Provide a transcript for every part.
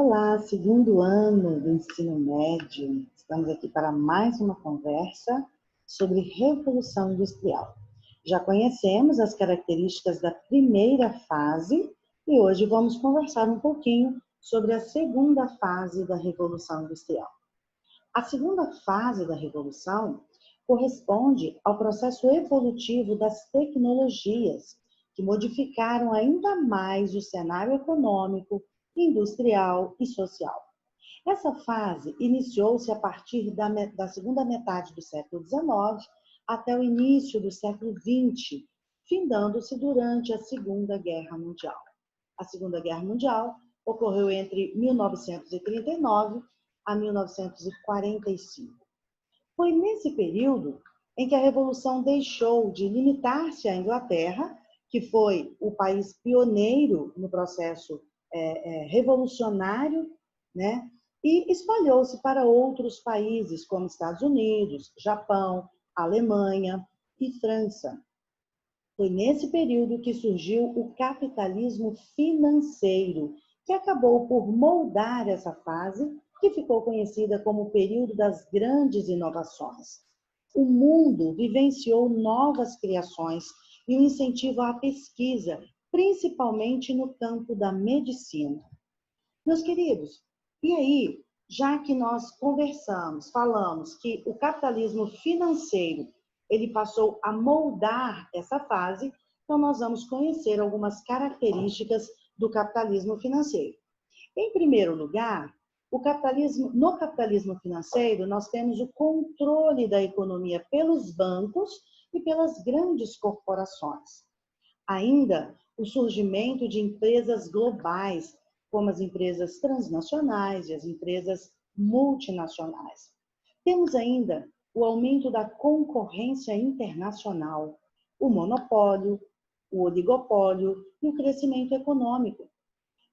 Olá, segundo ano do ensino médio. Estamos aqui para mais uma conversa sobre Revolução Industrial. Já conhecemos as características da primeira fase e hoje vamos conversar um pouquinho sobre a segunda fase da Revolução Industrial. A segunda fase da Revolução corresponde ao processo evolutivo das tecnologias, que modificaram ainda mais o cenário econômico, industrial e social. Essa fase iniciou-se a partir da segunda metade do século XIX até o início do século XX, findando-se durante a Segunda Guerra Mundial. A Segunda Guerra Mundial ocorreu entre 1939 a 1945. Foi nesse período em que a Revolução deixou de limitar-se à Inglaterra, que foi o país pioneiro no processo revolucionário, né? E espalhou-se para outros países, como Estados Unidos, Japão, Alemanha e França. Foi nesse período que surgiu o capitalismo financeiro, que acabou por moldar essa fase, que ficou conhecida como o período das grandes inovações. O mundo vivenciou novas criações e um incentivo à pesquisa, principalmente no campo da medicina. Meus queridos, e aí, já que nós conversamos, falamos que o capitalismo financeiro, ele passou a moldar essa fase, então nós vamos conhecer algumas características do capitalismo financeiro. Em primeiro lugar, no capitalismo financeiro, nós temos o controle da economia pelos bancos e pelas grandes corporações. Ainda o surgimento de empresas globais, como as empresas transnacionais e as empresas multinacionais. Temos ainda o aumento da concorrência internacional, o monopólio, o oligopólio e o crescimento econômico.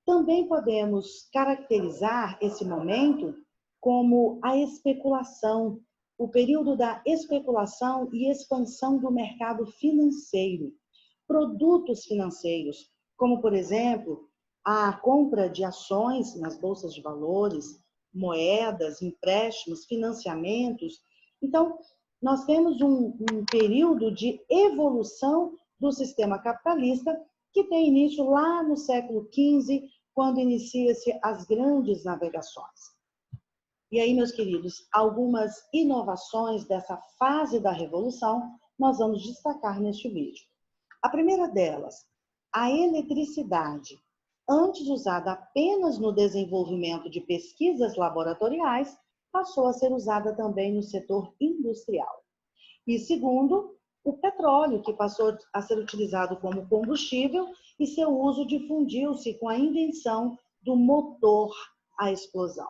Também podemos caracterizar esse momento como a especulação, o período da especulação e expansão do mercado financeiro. Produtos financeiros, como, por exemplo, a compra de ações nas bolsas de valores, moedas, empréstimos, financiamentos. Então, nós temos um período de evolução do sistema capitalista que tem início lá no século XV, quando inicia-se as grandes navegações. E aí, meus queridos, algumas inovações dessa fase da Revolução nós vamos destacar neste vídeo. A primeira delas, a eletricidade, antes usada apenas no desenvolvimento de pesquisas laboratoriais, passou a ser usada também no setor industrial. E segundo, o petróleo, que passou a ser utilizado como combustível e seu uso difundiu-se com a invenção do motor à explosão.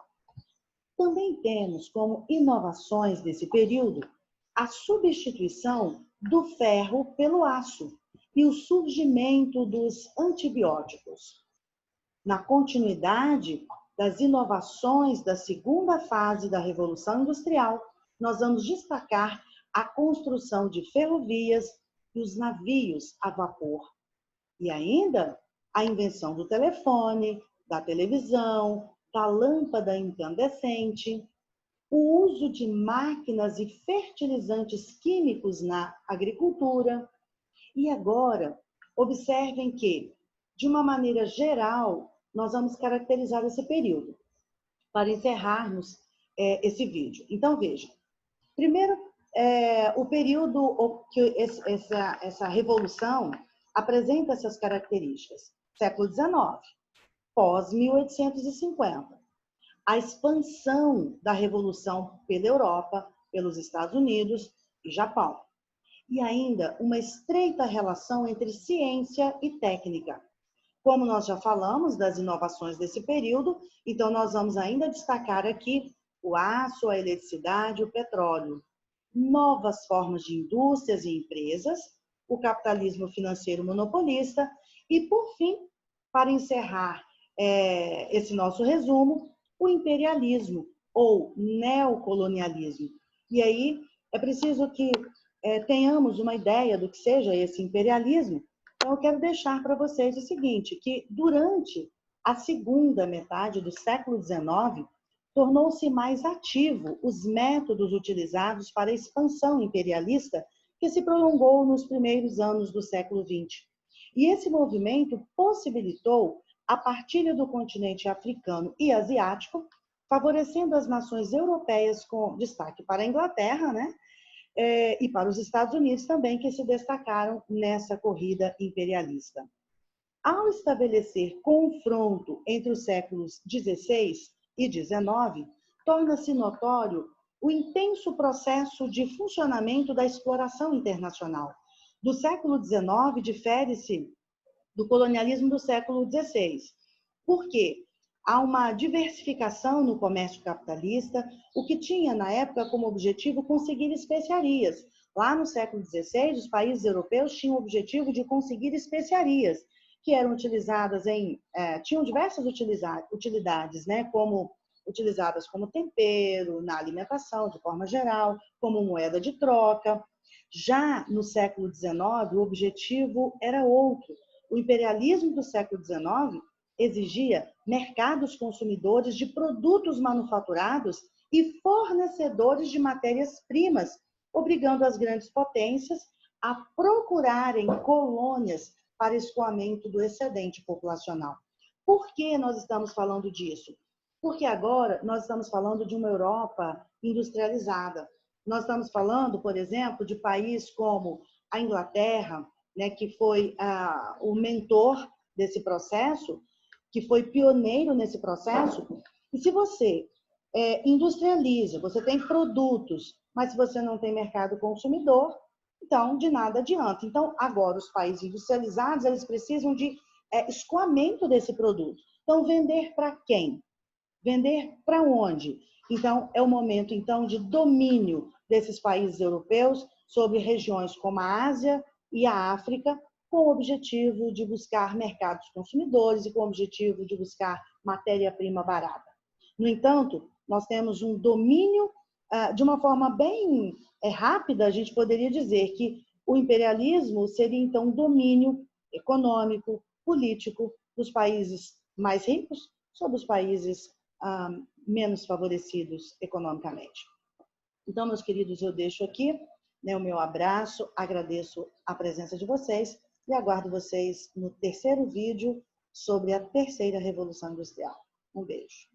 Também temos como inovações desse período a substituição do ferro pelo aço e o surgimento dos antibióticos. Na continuidade das inovações da segunda fase da Revolução Industrial, nós vamos destacar a construção de ferrovias e os navios a vapor. E ainda a invenção do telefone, da televisão, da lâmpada incandescente, o uso de máquinas e fertilizantes químicos na agricultura. E agora, observem que, de uma maneira geral, nós vamos caracterizar esse período, para encerrarmos esse vídeo. Então, vejam. Primeiro, o período que essa revolução apresenta essas características. Século XIX, pós-1850. A expansão da revolução pela Europa, pelos Estados Unidos e Japão. E ainda uma estreita relação entre ciência e técnica. Como nós já falamos das inovações desse período, então nós vamos ainda destacar aqui o aço, a eletricidade, o petróleo. Novas formas de indústrias e empresas, o capitalismo financeiro monopolista e, por fim, para encerrar esse nosso resumo, o imperialismo ou neocolonialismo. E aí é preciso que tenhamos uma ideia do que seja esse imperialismo. Então, eu quero deixar para vocês o seguinte, que durante a segunda metade do século XIX tornou-se mais ativo os métodos utilizados para a expansão imperialista que se prolongou nos primeiros anos do século XX. E esse movimento possibilitou a partilha do continente africano e asiático, favorecendo as nações europeias com destaque para a Inglaterra, né? E para os Estados Unidos também, que se destacaram nessa corrida imperialista. Ao estabelecer confronto entre os séculos XVI e XIX, torna-se notório o intenso processo de funcionamento da exploração internacional. Do século XIX, difere-se do colonialismo do século XVI. Por quê? Há uma diversificação no comércio capitalista, o que tinha, na época, como objetivo conseguir especiarias. Lá no século XVI, os países europeus tinham o objetivo de conseguir especiarias, que eram utilizadas tinham diversas utilidades, né? Como utilizadas como tempero, na alimentação, de forma geral, como moeda de troca. Já no século XIX, o objetivo era outro. O imperialismo do século XIX exigia mercados consumidores de produtos manufaturados e fornecedores de matérias-primas, obrigando as grandes potências a procurarem colônias para escoamento do excedente populacional. Por que nós estamos falando disso? Porque agora nós estamos falando de uma Europa industrializada. Nós estamos falando, por exemplo, de países como a Inglaterra, né, que foi o mentor desse processo, que foi pioneiro nesse processo. E se você industrializa, você tem produtos, mas se você não tem mercado consumidor, então de nada adianta. Então, agora, os países industrializados, eles precisam de escoamento desse produto. Então, vender para quem? Vender para onde? Então, é o momento então de domínio desses países europeus sobre regiões como a Ásia e a África, com o objetivo de buscar mercados consumidores e com o objetivo de buscar matéria-prima barata. No entanto, nós temos um domínio, de uma forma bem rápida, a gente poderia dizer que o imperialismo seria então um domínio econômico, político dos países mais ricos sobre os países menos favorecidos economicamente. Então, meus queridos, eu deixo aqui, né, o meu abraço, agradeço a presença de vocês e aguardo vocês no terceiro vídeo sobre a terceira Revolução Industrial. Um beijo.